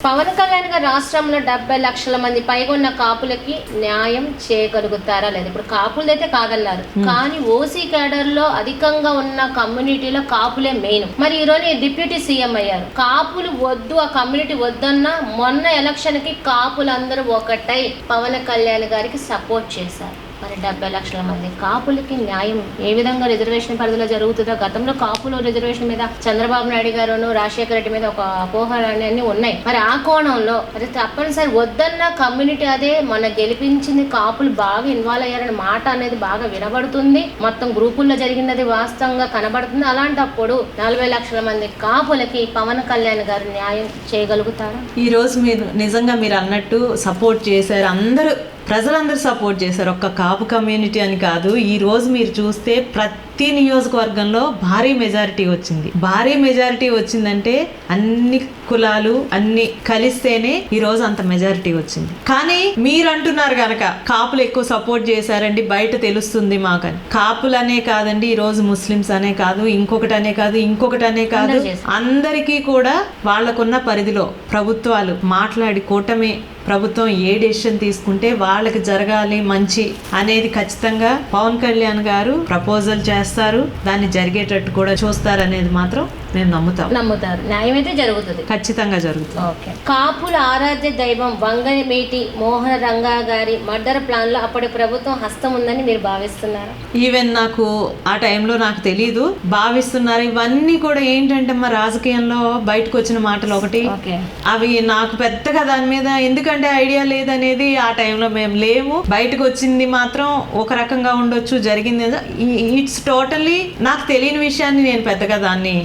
పవన్ కళ్యాణ్ గారు రాష్ట్రంలో 70 లక్షల మంది పైగా ఉన్న కాపులకి న్యాయం చేయగలుగుతారా లేదు? ఇప్పుడు కాపులదైతే కాదన్నారు, కానీ ఓసీ క్యాడర్ లో అధికంగా ఉన్న కమ్యూనిటీలో కాపులే మెయిన్. మరి ఈరోజు డిప్యూటీ సీఎం అయ్యారు. కాపులు వద్దు, ఆ కమ్యూనిటీ వద్దన్నా మొన్న ఎలక్షన్ కి కాపులందరూ ఒకటై పవన్ కళ్యాణ్ గారికి సపోర్ట్ చేశారు. మరి 70 లక్షల మంది కాపులకి న్యాయం ఏ విధంగా రిజర్వేషన్ పరిధిలో జరుగుతుందో? గతంలో కాపులు రిజర్వేషన్ మీద చంద్రబాబు నాయుడు గారును రాజశేఖర రెడ్డి మీద ఒక అపోహలు అన్ని ఉన్నాయి. మరి ఆ కోణంలో అది తప్పనిసరి వద్దన్న కమ్యూనిటీ అదే మన గెలిపించింది, కాపులు బాగా ఇన్వాల్వ్ అయ్యారని మాట అనేది బాగా వినబడుతుంది. మొత్తం గ్రూపుల్లో జరిగినది వాస్తవంగా కనబడుతుంది. అలాంటప్పుడు 40 లక్షల మంది కాపులకి పవన్ కళ్యాణ్ గారు న్యాయం చేయగలుగుతారా? ఈ రోజు మీరు అన్నట్టు సపోర్ట్ చేశారు, ప్రజలందరూ సపోర్ట్ చేశారు. ఒక్క కాపు కమ్యూనిటీ అని కాదు. ఈ రోజు మీరు చూస్తే ప్రతి నియోజకవర్గంలో భారీ మెజారిటీ వచ్చింది. భారీ మెజారిటీ వచ్చిందంటే అన్ని కులాలు అన్ని కలిస్తేనే ఈ రోజు అంత మెజారిటీ వచ్చింది. కానీ మీరు అంటున్నారు కనుక కాపులు ఎక్కువ సపోర్ట్ చేశారండి, బయట తెలుస్తుంది మాకని. కాపులనే కాదండి, ఈ రోజు ముస్లిమ్స్ అనే కాదు, ఇంకొకటనే కాదు, అందరికీ కూడా వాళ్లకున్న పరిధిలో ప్రభుత్వాలు మాట్లాడి కూటమి ప్రభుత్వం ఏ డెసిషన్ తీసుకుంటే వాళ్ళకి జరగాలి మంచి అనేది ఖచ్చితంగా పవన్ కళ్యాణ్ గారు ప్రపోజల్ చేస్తారు, దాన్ని జరిగేటట్టు కూడా చూస్తారు అనేది మాత్రం మేము నమ్ముతారు. న్యాయం అయితే జరుగుతుంది, ఖచ్చితంగా జరుగుతుంది. ఓకే. కాపుల ఆరాధ్య దైవం వంగనిమేటి మోహన రంగా గారి మర్డర్ ప్లాన్ లో అప్పటి ప్రభుత్వం హస్తం ఉందని మీరు భావిస్తున్నారా? ఈవెన్ నాకు ఆ టైంలో నాకు తెలీదు, భావిస్తున్నారు. ఇవన్నీ కూడా ఏంటంటే మా రాజకీయంలో బయటకు వచ్చిన మాటలు ఒకటి, అవి నాకు పెద్దగా దాని మీద ఎందుకంటే ఐడియా లేదనేది. ఆ టైంలో మేము లేము, బయటకు వచ్చింది మాత్రం ఒక రకంగా ఉండొచ్చు, జరిగింది ఇట్స్ టోటలీ నాకు తెలియని విషయాన్ని నేను పెద్దగా దాన్ని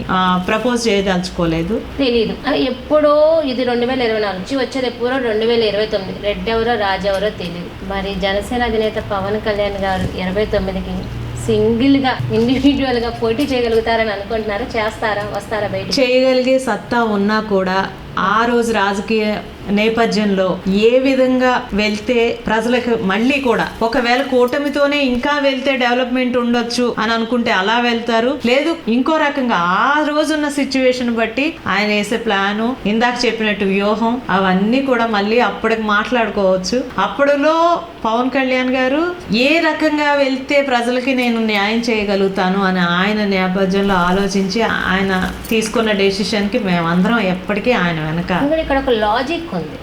ప్రపోజ్ చేయదలుచుకోలేదు. తెలీదు ఎప్పుడో ఇది 2024 నుంచి వచ్చేది ఎప్పుడో 2029. రెడ్డి ఎవరో రాజు ఎవరో తెలియదు. మరి జనసేన అధినేత పవన్ కళ్యాణ్ గారు 29కి సింగిల్ గా ఇండివిజువల్ గా పోటీ చేయగలుగుతారని అనుకుంటున్నారా? వస్తారా బయట? చేయగలిగే సత్తా ఉన్నా కూడా ఆ రోజు రాజకీయ నేపథ్యంలో ఏ విధంగా వెళ్తే ప్రజలకు మళ్ళీ కూడా ఒకవేళ కూటమితోనే ఇంకా వెళ్తే డెవలప్మెంట్ ఉండొచ్చు అని అనుకుంటే అలా వెళ్తారు, లేదు ఇంకో రకంగా ఆ రోజున్న సిచ్యువేషన్ బట్టి ఆయన వేసే ప్లాను, ఇందాక చెప్పినట్టు వ్యూహం, అవన్నీ కూడా మళ్ళీ అప్పటికి మాట్లాడుకోవచ్చు. అప్పుడులో పవన్ కళ్యాణ్ గారు ఏ రకంగా వెళ్తే ప్రజలకి నేను న్యాయం చేయగలుగుతాను అని ఆయన నేపథ్యంలో ఆలోచించి ఆయన తీసుకున్న డెసిషన్ కి మేమందరం ఎప్పటికీ ఆయన వెనక. ఇక్కడ ఒక లాజిక్ ఉంది,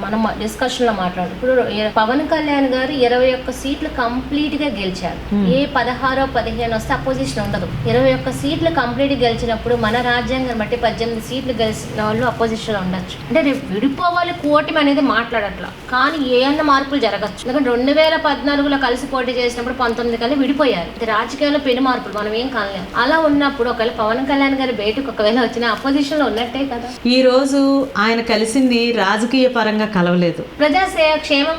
మనం డిస్కషన్ లో మాట్లాడు. ఇప్పుడు పవన్ కళ్యాణ్ గారు 21 సీట్లు కంప్లీట్ గా గెలిచారు. ఏ 16, 15 వస్తే అపోజిషన్ ఉండదు. 21 సీట్లు కంప్లీట్ గెలిచినప్పుడు మన రాజ్యాంగం బట్టి 18 సీట్లు గెలిచిన వాళ్ళు అపోజిషన్ ఉండొచ్చు. అంటే రేపు విడిపోవాలి కూటమి అనేది మాట్లాడట్లా, కానీ ఏమన్నా మార్పులు జరగచ్చు. ఎందుకంటే 2014లో కలిసి పోటీ చేసినప్పుడు 19 కల్లా విడిపోయారు. ఇది రాజకీయాల్లో పెను మార్పులు, మనం ఏం కాలేము. అలా ఉన్నప్పుడు ఒకవేళ పవన్ కళ్యాణ్ గారి బయటకు ఒకవేళ వచ్చిన అపోజిషన్ లో ఉన్నట్టే కదా. ఈ రోజు ఆయన కలిసింది రాజకీయ పరంగా కలవలేదు, క్షేమం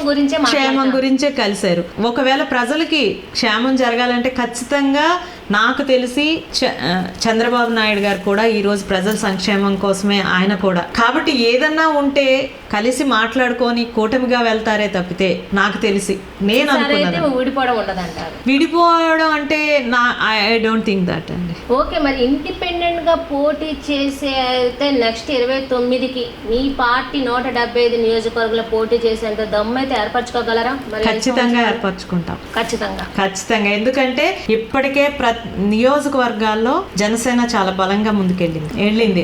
గురించే కలిశారు. ఒకవేళ ప్రజలకి క్షేమం జరగాలంటే ఖచ్చితంగా నాకు తెలిసి చంద్రబాబు నాయుడు గారు కూడా ఈ రోజు ప్రజల సంక్షేమం కోసమే ఆయన కూడా. కాబట్టి ఏదన్నా ఉంటే కలిసి మాట్లాడుకొని కూటమిగా వెళ్తారే తప్పితే నాకు తెలిసి నేను అనుకున్నాను విడిపోవడం అంటే ఐ డోంట్ థింక్ దట్ అండి. ఓకే, మరి ఇండిపెండెంట్ గా పోటీ చేసే అయితే నెక్స్ట్ 29కి మీ పార్టీ 175 నియోజకవర్గంలో పోటీ చేసేంత దమ్ము అయితే ఏర్పరచుకోగలరా? ఖచ్చితంగా ఏర్పరచుకుంటాం, ఖచ్చితంగా. ఎందుకంటే ఇప్పటికే నియోజకవర్గాల్లో జనసేన చాలా బలంగా ముందుకెళ్ళింది.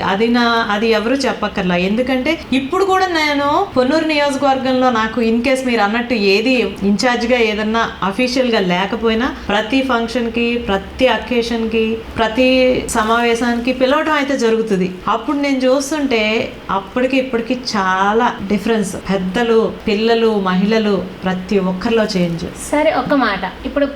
అది ఎవరు చెప్పక్కర్లా. ఎందుకంటే ఇప్పుడు కూడా నేను పొన్నూరు నియోజకవర్గంలో నాకు ఇన్ కేస్ మీరు అన్నట్టు ఏది ఇన్ఛార్జ్ గా ఏదన్నా అఫీషియల్ గా లేకపోయినా ప్రతి ఫంక్షన్ కి, ప్రతి అకేషన్ కి, ప్రతి సమావేశానికి పిలవడం అయితే జరుగుతుంది. అప్పుడు నేను చూస్తుంటే అప్పటికి ఇప్పటికి చాలా డిఫరెన్స్. పెద్దలు, పిల్లలు, మహిళలు ప్రతి ఒక్కరిలో చేంజ్. సరే, ఒక మాట, ఇప్పుడు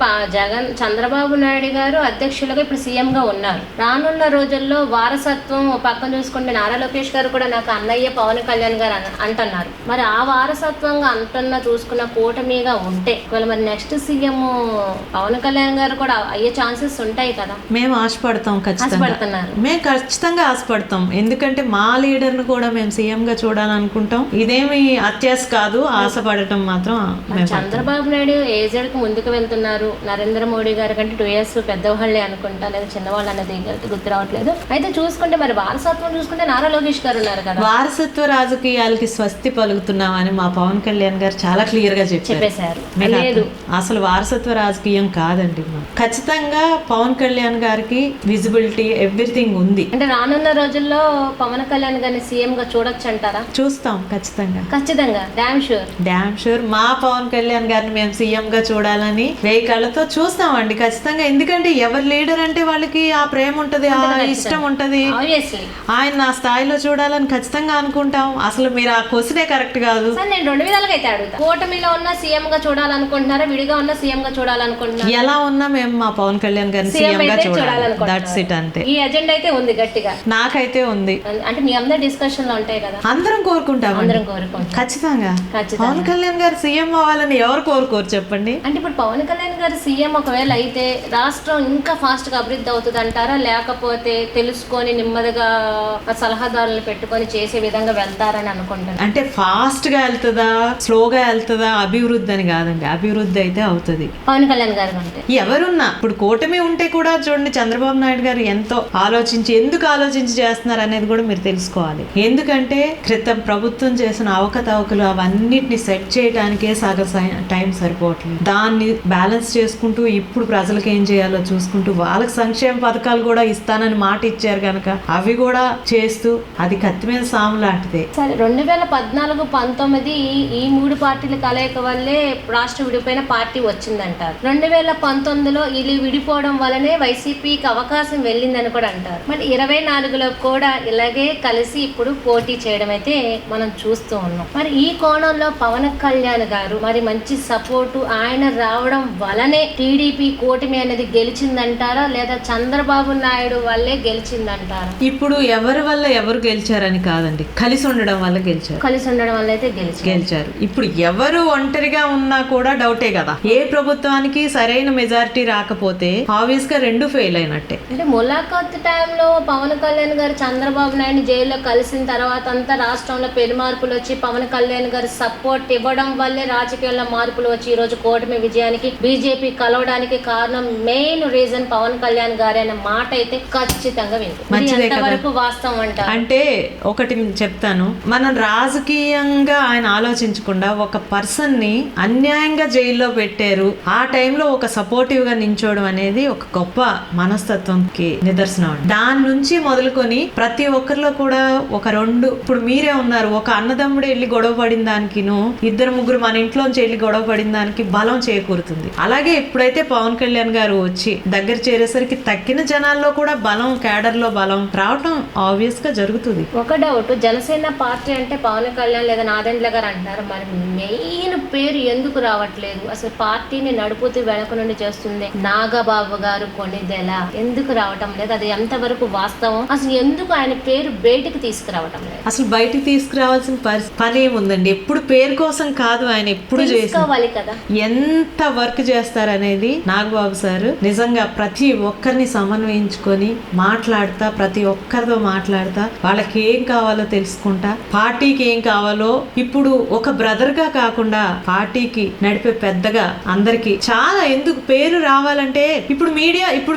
చంద్రబాబు నాయుడు గారు అధ్యక్షులుగా ఇప్పుడు సీఎం గా ఉన్నారు. రానున్న రోజుల్లో వారసత్వం పక్కన చూసుకుంటే నారా లోకేష్ గారు కూడా నాకు అన్నయ్య పవన్ కళ్యాణ్ గారు అంటున్నారు. మరి ఆ వారసత్వంగా అంటున్న చూసుకున్న కూటమిగా ఉంటే ఒకవేళ మరి నెక్స్ట్ సీఎం పవన్ కళ్యాణ్ గారు కూడా అయ్యే ఛాన్సెస్ ఉంటాయి కదా. మేము ఆశపడతాం, ఆశపడుతున్నారు. మేము ఖచ్చితంగా ఆశపడతాం. ఎందుకంటే మా లీడర్ ను కూడా మేము సీఎం గా చూడాలనుకుంటాం. ఇదేమి అత్యాశ కాదు, ఆశపడటం మాత్రం. చంద్రబాబు నాయుడు ఏజెడ్ కు ముందుకు వెళ్తున్నారు. నరేంద్ర మోడీ గారి కంటే 2 years పెద్దవాళ్ళే అనుకుంటా, లేదా చిన్నవాళ్ళు అన్నది గుర్తు రావట్లేదు. అయితే చూసుకుంటే మరి వారసత్వం చూసుకుంటే నారా లోకేష్ గారు ఉన్నారు కదా. వారసత్వ రాజకీయాలకి స్వస్తి పలుకుతున్నామని మా పవన్ కళ్యాణ్ గారు చాలా క్లియర్ గా చెప్పేశారు. లేదు, అసలు వారసత్వ రాజకీయం కాదండి. ఖచ్చితంగా పవన్ కళ్యాణ్ గారికి విజిబిలిటీ ఎవ్రీథింగ్ ఉంది. అంటే రానున్న రోజుల్లో పవన్ కళ్యాణ్ గారిని సీఎం గా చూడొచ్చు అంటారా? చూస్తాం ఖచ్చితంగా. డామ్ షూర్ మా పవన్ కళ్యాణ్ గారిని మేము సీఎం గా చూడాలని 1000 కళ్ళతో చూస్తామండి ఖచ్చితంగా. ఎందుకంటే ఎవరి లీడర్ అంటే వాళ్ళకి ఆ ప్రేమ ఉంటది, ఆ ఇష్టం ఉంటది. ఆయన నా స్థాయిలో చూడాలని ఖచ్చితంగా అనుకుంటాం. అసలు మీరు ఆ క్వశ్చనే కరెక్ట్ కాదు. నేను 2 విధాలుగా అయితే అడుగుతా. కూటమిలో ఉన్న సీఎం గా చూడాలనుకుంటున్నారా, విడిగా ఉన్న సీఎం గా చూడాలనుకుంటున్నారా? ఎలా ఉన్నా మేము మా పవన్ కళ్యాణ్ గారిని సీఎం గా చూడాలి. దట్స్ ఇట్, అంతే. ఈ ఎజెండా అయితే ఉంది గట్టిగా. నాకైతే ఉంది. అంటే మీ అందరి డిస్కషన్ లో ఉంటాయి కదా. అందరం కోరుకుంటాం ఖచ్చితంగా. పవన్ కళ్యాణ్ గారు సీఎం అవ్వాలని ఎవరు కోరుకోరు చెప్పండి. అంటే ఇప్పుడు పవన్ కళ్యాణ్ గారు సీఎం ఒకవేళ అయితే రాష్ట్రం ఇంకా ఫాస్ట్ గా అభివృద్ధి అవుతుంది అంటారా, లేకపోతే తెలుసుకొని నెమ్మదిగా సలహాదారులను పెట్టుకొని చేసే విధంగా వెళ్తారని అనుకుంటున్నాను. అంటే ఫాస్ట్ గా వెళ్తుందా స్లోగా వెళ్తుందా అభివృద్ధి అని కాదండి, అభివృద్ధి అయితే అవుతుంది పవన్ కళ్యాణ్ గారు అంటే. ఎవరున్నా ఇప్పుడు కూటమి ఉంటే కూడా చూడండి, చంద్రబాబు నాయుడు గారు ఎంతో ఆలోచించి ఎందుకు ఆలోచించి చేస్తున్నారు అనేది కూడా మీరు తెలుసుకోవాలి. ఎందుకంటే క్రితం ప్రభుత్వం చేసిన అవకతవకలు అవన్నిటిని సెట్ చేయడానికే టైం సరిపోవట్లేదు. దాన్ని బ్యాలెన్స్ చేసుకుంటూ ఇప్పుడు ప్రజలకు ఏం చేయాలో చూసుకుంటూ వాళ్ళకి సంక్షేమ పథకాలు కూడా ఇస్తానని మాట ఇచ్చారు కనుక అవి కూడా చేస్తూ అది కత్తి మీద సాము లాంటిదే. సరే, 2014-19 ఈ 3 పార్టీల కలయిక వల్లే రాష్ట్రం విడిపోయిన పార్టీ వచ్చిందంటారు. 2019లో ఇది విడిపోవడం వల్లనే వైసీపీకి అవకాశం వెళ్ళిందని కూడా అంటారు. మరి 24లో కూడా ఇలాగే కలిసి ఇప్పుడు పోటీ చేయడం అయితే మనం చూస్తూ ఉన్నాం. మరి ఈ కోణంలో పవన్ కళ్యాణ్ గారు మరి మంచి సపోర్టు ఆయన రావడం వలనే టీడీపీ కూటమి అనేది గెలిచిందంటారా, లేదా చంద్రబాబు నాయుడు వల్లే గెలిచిందంటారా? ఇప్పుడు ఎవరి వల్ల ఎవరు గెలిచారని కాదండి, కలిసి ఉండడం వల్ల గెలిచారు. కలిసి ఉండడం వల్ల అయితే గెలిచారు. ఇప్పుడు ఎవరు ఒంటరిగా ఉన్నా కూడా డౌటే కదా. ఏ ప్రభుత్వానికి సరైన మెజారిటీ రాకపోతే ఆబ్వియస్ గా 2 ఫెయిల్ అయినట్టే. అంటే ములాఖాత్ టైంలో పవన్ కళ్యాణ్ గారు చంద్రబాబు నాయుడు జైల్లో కలిసిన తర్వాత అంతా రాష్ట్రంలో పెనుమార్పులు వచ్చి పవన్ కళ్యాణ్ గారు సపోర్ట్ ఇవ్వడం వల్లే రాజకీయాల్లో మార్పులు వచ్చి ఈ రోజు కూటమి విజయానికి బీజేపీ కలవడానికి కారణం మెయిన్ రీజన్ పవన్ కళ్యాణ్ గారు అనే మాట అయితే ఖచ్చితంగా ఎంతవరకు వాస్తవం అంటారు? అంటే ఒకటి చెప్తాను, మనం రాజకీయంగా ఆయన ఆలోచించకుండా ఒక పర్సన్ ని అన్యాయంగా జైల్లో పెట్టారు, ఆ టైంలో ఒక సపోర్టివ్ గా నించోవడం అనేది ఒక గొప్ప మనస్తత్వంకి నిదర్శనం. దాని నుంచి మొదలుకొని ప్రతి ఒక్కరిలో కూడా ఒక 2 ఇప్పుడు మీరే ఉన్నారు, ఒక అన్నదమ్ముడు వెళ్ళి గొడవ పడిన దానికిను 2-3 మన ఇంట్లోంచి వెళ్ళి గొడవ పడిన దానికి బలం చేకూరుతుంది. అలాగే ఎప్పుడైతే పవన్ కళ్యాణ్ గారు వచ్చి దగ్గర చేరేసరికి తక్కిన జనాల్లో కూడా బలం, క్యాడర్ లో బలం రావటం ఆబ్వియస్ గా జరుగుతుంది. ఒక డౌట్, జనసేన పార్టీ అంటే పవన్ కళ్యాణ్ లేదా నాదెండ్ల గారు అంటారు, మరి మెయిన్ పేరు ఎందుకు రావట్లేదు? అసలు పార్టీని నడుపుతూ వెనక నుండి చేస్తుంది నాగబాబు గారు కొనిదెల, ఎందుకు రావటం లేదు? అది ఎంతవరకు వాస్తవం? అసలు ఎందుకు ఆయన పేరు బయటికి తీసుకురావటం లేదు? అసలు బయటికి తీసుకురావాల్సిన పని ఏముందండి? ఎప్పుడు పేరు కోసం కాదు, ఆయన ఎప్పుడు చేసుకోవాలి కదా. ఎంత వర్క్ చేస్తారనేది నాగబాబు సార్ నిజంగా ప్రతి ఒక్కరిని సమన్వయించుకొని మాట్లాడతా, ప్రతి ఒక్కరితో మాట్లాడతా, వాళ్ళకి ఏం కావాలో తెలుసుకుంటా, పార్టీకి ఏం కావాలో ఇప్పుడు ఒక బ్రదర్ గా కాకుండా పార్టీకి నడిపే పెద్దగా అందరికి చాలా ఎందుకు పేరు రావాలంటే ఇప్పుడు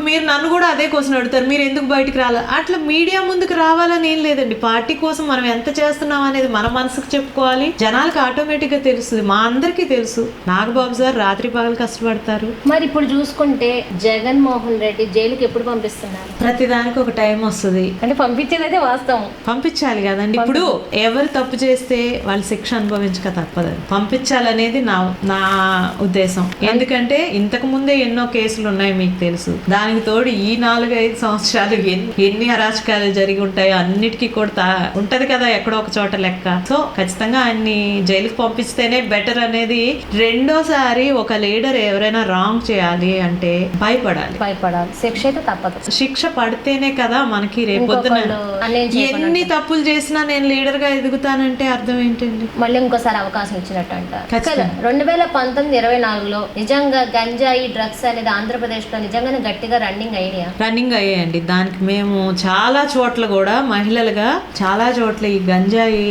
మీరు నన్ను కూడా అదే క్వశ్చన్ అడుగుతారు, మీరు ఎందుకు బయటికి రావాలి? అట్లా మీడియా ముందుకు రావాలని ఏం లేదండి. పార్టీ కోసం మనం ఎంత చేస్తున్నాం అనేది మన మనసుకు చెప్పుకోవాలి. జనాలకు ఆటోమేటిక్ గా తెలుస్తుంది. మా అందరికీ తెలుసు నాగబాబు సార్ రాత్రి పగలు కష్టపడతారు. మరి ఇప్పుడు చూసుకుంటే జగన్మోహన్ రెడ్డి జైలుకి ఎప్పుడు పంపిస్తున్నారు? ప్రతిదానికి ఒక టైం వస్తుంది. అంటే పంపించేది అయితే వాస్తవం, పంపించాలి కదండి. ఇప్పుడు ఎవరు తప్పు చేస్తే వాళ్ళు శిక్ష అనుభవించక తప్పదు, పంపించాలనేది నా ఉద్దేశం. ఎందుకంటే ఇంతకు ముందే ఎన్నో కేసులు ఉన్నాయి మీకు తెలుసు. దానికి తోడు ఈ 4-5 సంవత్సరాలు ఎన్ని అరాచకాలు జరిగి ఉంటాయో అన్నిటికీ కూడా ఉంటది కదా ఎక్కడో ఒక చోట లెక్క. సో ఖచ్చితంగా ఆయన్ని జైలుకి పంపిస్తేనే బెటర్ అనేది. రెండోసారి ఒక లీడర్ ఎవరైనా రాంగ్ చేయాలి అంటే భయపడాలి. శిక్ష అయితే తప్పదు. శిక్ష పడితేనే కదా మనకి రేపొద్దున ఎన్ని తప్పులు చేసినా నేను లీడర్ గా ఎదుగుతాను చేస్తానంటే అర్థం ఏంటండి? మళ్ళీ ఇంకోసారి అవకాశం ఇచ్చినట్టు అంటారు. ఖచ్చితంగా. 2019-24లో నిజంగా గంజాయి డ్రగ్స్ అనేది ఆంధ్రప్రదేశ్ లో నిజంగానే గట్టిగా రన్నింగ్ అయ్యాయండి. దానికి మేము చాలా చోట్ల కూడా మహిళలుగా చాలా చోట్ల ఈ గంజాయి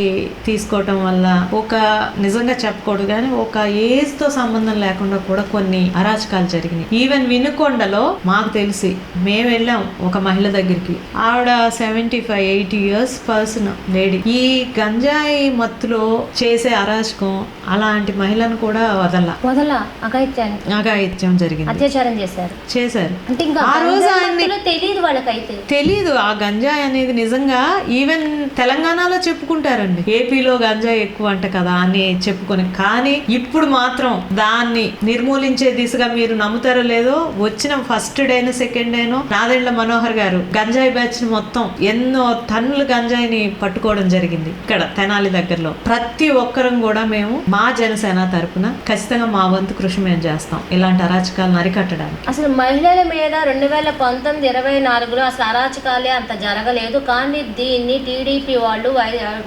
తీసుకోవటం వల్ల ఒక నిజంగా చెప్పకూడదు కానీ ఒక ఏజ్ తో సంబంధం లేకుండా కూడా కొన్ని అరాచకాలు జరిగినాయి. ఈవెన్ వినుకొండలో మాకు తెలిసి మేము వెళ్ళాం ఒక మహిళ దగ్గరికి. ఆవిడ 75-80 years పర్సన్ లేడీ. ఈ గంజాయి మత్తులో చేసే అరాచకం అలాంటి మహిళను కూడా వదల అఘాయిత్యం జరిగింది, అత్యాచారం చేశారు. అంటే ఇంకా ఆ రోజు తెలియదు వాళ్ళకైతే, తెలీదు ఆ గంజాయి అనేది నిజంగా. ఈవెన్ తెలంగాణలో చెప్పుకుంటారండి ఏపీలో గంజాయి ఎక్కువ అంట కదా అని చెప్పుకొని, కానీ ఇప్పుడు మాత్రం దాన్ని నిర్మూలించే దిశగా మీరు నమ్ముతారో లేదో వచ్చిన ఫస్ట్ డేనో సెకండ్ డేనో నాదెండ్ల మనోహర్ గారు గంజాయి బ్యాచ్ మొత్తం ఎన్నో టన్నుల గంజాయిని పట్టుకోవడం జరిగింది ఇక్కడ తెనాలి దగ్గరలో. ప్రతి ఒక్కరం కూడా మేము మా జనసేన తరపున ఖచ్చితంగా మా వంతు కృషి మేము చేస్తాం ఇలాంటి అరాచకాలను అరికట్టడానికి. అసలు మహిళల మీద 2019-24లో అసలు అరాచకాలే అంత జరగలేదు, కానీ దీన్ని టీడీపీ వాళ్ళు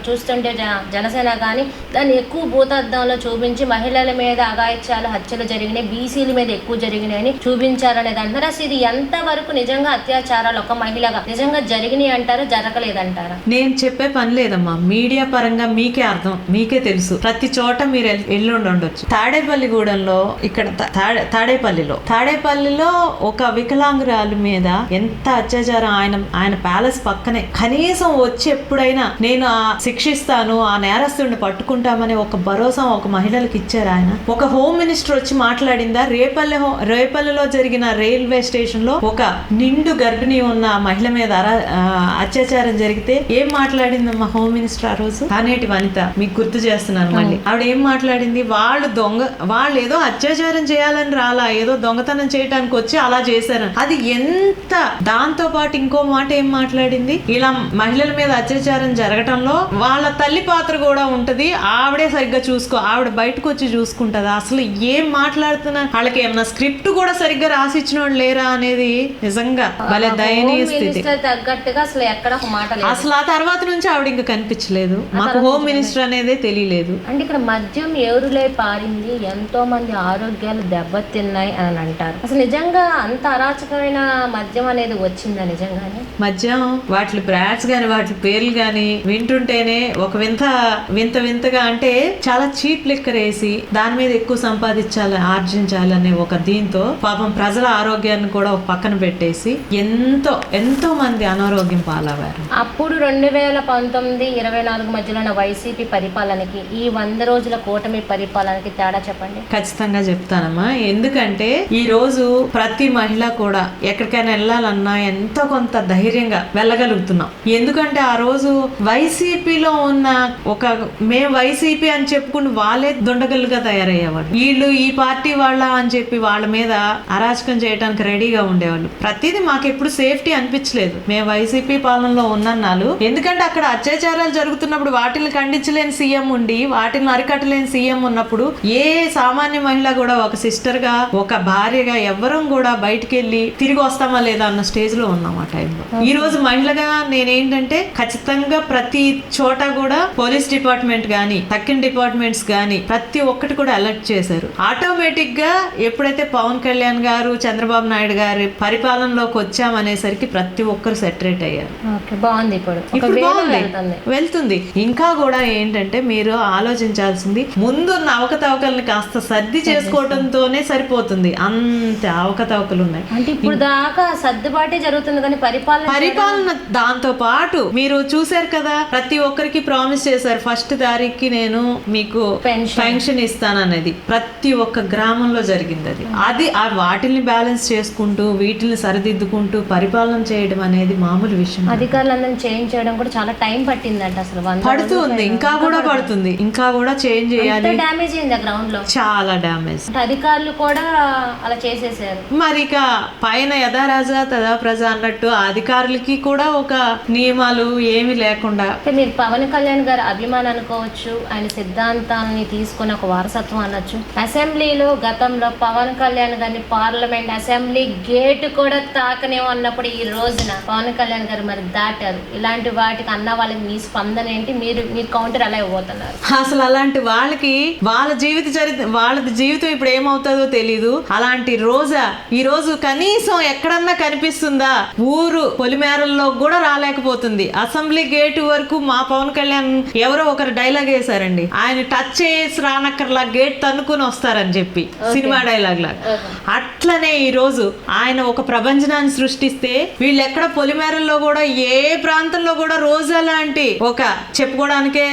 చూస్తుంటే జనసేన కానీ దాన్ని ఎక్కువ భూతద్దంలో చూపించి మహిళల మీద అఘాయిత్యాలు హత్యలు జరిగినాయి, బీసీల మీద ఎక్కువ జరిగినాయని చూపించారనేది అంటారు. అసలు ఇది ఎంత వరకు నిజంగా అత్యాచారాలు ఒక మహిళగా నిజంగా జరిగినాయి అంటారా, జరగలేదంటారా? నేను చెప్పే పని లేదమ్మా. మీడియా పరంగా మీకే అర్థం, మీకే తెలుసు. ప్రతి చోట మీరు ఎల్లుండొచ్చు. తాడేపల్లిగూడెంలో ఇక్కడ తాడేపల్లిలో ఒక వికలాంగురాలు మీద ఎంత అత్యాచారం. ఆయన ప్యాలెస్ పక్కనే కనీసం వచ్చి ఎప్పుడైనా నేను శిక్షిస్తాను, ఆ నేరస్తుడిని పట్టుకుంటామని ఒక భరోసా ఒక మహిళలకు ఇచ్చారు ఆయన. ఒక హోమ్ మినిస్టర్ వచ్చి మాట్లాడిందా? రేపల్లిలో జరిగిన రైల్వే స్టేషన్ లో ఒక నిండు గర్భిణి ఉన్న మహిళ మీద అత్యాచారం జరిగితే ఏం మాట్లాడిందమ్మా హోమ్ మినిస్టర్ ఆ రోజు? కానేటి వనిత, మీకు గుర్తు చేస్తున్నాను మళ్ళీ. ఆవిడ ఏం మాట్లాడింది? వాళ్ళు ఏదో అత్యాచారం చేయాలని రాలా, ఏదో దొంగతనం చేయడానికి వచ్చి అలా చేశారు. అది ఎంత. దాంతో పాటు ఇంకో మాట ఏం మాట్లాడింది? ఇలా మహిళల మీద అత్యాచారం జరగటంలో వాళ్ళ తల్లి పాత్ర కూడా ఉంటది, ఆవిడే సరిగ్గా ఆవిడ బయటకు వచ్చి చూసుకుంటదా? అసలు ఏం మాట్లాడుతున్నా? వాళ్ళకి ఏమన్నా స్క్రిప్ట్ కూడా సరిగ్గా రాసిచ్చిన వాళ్ళు లేరా అనేది నిజంగా భలే దయనీయ స్థితి. అసలు ఆ తర్వాత నుంచి ఆవిడ ఇంకా కనిపించలేదు. మాకు హోమ్ మినిస్టర్ అనేదే తెలియలేదు. అంటే ఇక్కడ మద్యం ఎవరులే పారింది, ఎంతో మంది ఆరోగ్యాలు దెబ్బతిన్నాయి అని అంటారు. అసలు నిజంగా అంత అరాచకమైన మద్యం అనేది వచ్చిందా నిజంగానే? మద్యం వాటి బ్రాండ్స్ గాని వాటి పేర్లు గాని వింటుంటేనే ఒక వింతగా అంటే చాలా చీప్ లిక్కర్ వేసి దాని మీద ఎక్కువ ఆర్జించాలి అనే ఒక దీంతో పాపం ప్రజల ఆరోగ్యాన్ని కూడా ఒక పక్కన పెట్టేసి ఎంతో మంది అనారోగ్యం పాలయ్యారు. అప్పుడు 2019-24 మధ్యలో ఉన్న వైసీపీ పరిపాలనకి ఈ 100 రోజుల కూటమి పరిపాలనకి తేడా చెప్పండి. ఖచ్చితంగా చెప్తానమ్మా. ఎందుకంటే ఈ రోజు ప్రతి మహిళ కూడా ఎక్కడికైనా వెళ్ళాలన్నా ఎంతో కొంత ధైర్యంగా వెళ్ళగలుగుతున్నాం. ఎందుకంటే ఆ రోజు వైసీపీలో ఉన్న మేము వైసీపీ అని చెప్పుకుని వాళ్ళే దొండగలుగా తయారయ్యేవాళ్ళు. వీళ్ళు ఈ పార్టీ వాళ్ళ అని చెప్పి వాళ్ళ మీద అరాచకం చేయడానికి రెడీగా ఉండేవాళ్ళు. ప్రతిదీ మాకు ఎప్పుడు సేఫ్టీ అనిపించలేదు మేము వైసీపీ పాలనలో ఉన్నన్నాళ్ళు. ఎందుకంటే అక్కడ అత్యాచారాలు జరుగుతున్నప్పుడు వాటిని ఖండించలేని సీఎం ఉండి వాటిని అరికట్టలేని సీఎం ఉన్నప్పుడు ఏ సామాన్య మహిళ కూడా ఒక సిస్టర్ గా ఒక భార్యగా ఎవ్వరం కూడా బయటికి వెళ్ళి తిరిగి వస్తామా లేదా అన్న స్టేజ్ లో ఉన్నాం ఆ టైంలో. ఈ రోజు మహిళగా నేనేంటంటే ఖచ్చితంగా ప్రతి చోట కూడా పోలీస్ డిపార్ట్మెంట్ గానీ తక్కిన డిపార్ట్మెంట్స్ గానీ ప్రతి ఒక్కటి కూడా అలర్ట్ చేశారు. ఆటోమేటిక్ గా ఎప్పుడైతే పవన్ కళ్యాణ్ గారు చంద్రబాబు నాయుడు గారి పరిపాలనలోకి వచ్చామనేసరికి ప్రతి ఒక్కరు సెటరేట్ అయ్యారు. వెళ్తుంది. ఇంకా కూడా ఏంటంటే మీరు ఆలోచించాల్సింది ముందున్న అవకతవకల్ని కాస్త సర్ది చేసుకోవడంతోనే సరిపోతుంది. అంత అవకతవకలు ఉన్నాయి. అంటే ఇప్పుడు దాకా సర్దుబాటే జరుగుతుంది కానీ పరిపాలన దాంతో పాటు మీరు చూసారు కదా, ప్రతి ఒక్కరికి ప్రామిస్ చేశారు 1st తారీఖుకి నేను మీకు పెన్షన్ ఇస్తాననేది. ప్రతి ఒక్క గ్రామంలో జరిగింది అది. వాటిని బ్యాలెన్స్ చేసుకుంటూ వీటిని సరిదిద్దుకుంటూ పరిపాలన చేయడం అనేది మామూలు విషయం. అధికారులందరినీ చేంజ్ చేయడం కూడా చాలా టైం పట్టిందంట. అసలు పడుతుంది, ఇంకా కూడా పడుతుంది, ఇంకా కూడా చేంజ్ చేయాలి. డ్యామేజ్ అయింది గ్రౌండ్ లో, చాలా డ్యామేజ్. అధికారులు కూడా అలా చేసేసారు. మరి ఇక పైన యథా రాజా తదా ప్రజ అన్నట్టు అధికారులకి కూడా ఒక నియమాలు ఏమి లేకుండా. మీరు పవన్ కళ్యాణ్ గారి అభిమానం అనుకోవచ్చు, ఆయన సిద్ధాంతాలని తీసుకుని ఒక వారసత్వం అనొచ్చు. అసెంబ్లీలో గతంలో పవన్ కళ్యాణ్ గారిని పార్లమెంట్ అసెంబ్లీ గేట్ కూడా తాకనేమో అన్నప్పుడు ఈ రోజున పవన్ కళ్యాణ్ గారు మరి దాటారు. ఇలాంటి వాటికి అన్న వాళ్ళకి మీ స్పందన ఏంటి? మీరు మీరు కౌంటర్ అలా ఇవ్వబోతున్నారు? అసలు అలాంటి వాళ్ళకి వాళ్ళ జీవితం ఇప్పుడు ఏమవుతుందో తెలీదు. అలాంటి రోజా ఈ రోజు కనీసం ఎక్కడన్నా కనిపిస్తుందా? ఊరు పొలిమేరల్లో కూడా రాలేకపోతుంది. అసెంబ్లీ గేట్ వరకు మా పవన్ కళ్యాణ్ ఎవరో ఒకరు డైలాగ్ వేశారండి, ఆయన టచ్ చేసి రానక్కర్లా గేట్ తన్నుకుని వస్తారని చెప్పి, సినిమా డైలాగ్ లాగా. అట్లనే ఈ రోజు ఆయన ఒక ప్రపంచనాన్ని సృష్టిస్తే వీళ్ళు ఎక్కడ పొలిమేరల్లో కూడా ఏ ప్రాంతంలో కూడా రోజా లాంటి ఒక చెప్పుకోవడానికే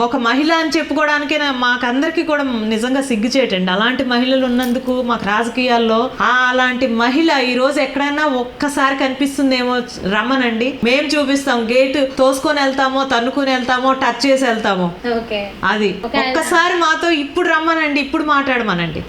ఒక మహిళ అని చెప్పుకోవడానికే మాకందరికి కూడా నిజంగా సిగ్గుచేటండి. అలాంటి మహిళలు ఉన్నందుకు మాకు రాజకీయాల్లో అలాంటి మహిళ ఈ రోజు ఎక్కడైనా ఒక్కసారి కనిపిస్తుందేమో రమ్మనండి, మేము చూపిస్తాం. గేట్ తోసుకొని వెళ్తామో, తన్నుకొని వెళ్తామో, టచ్ చేసి వెళ్తామో. అది ఒక్కసారి మాతో ఇప్పుడు రమ్మనండి, ఇప్పుడు మాట్లాడమనండి.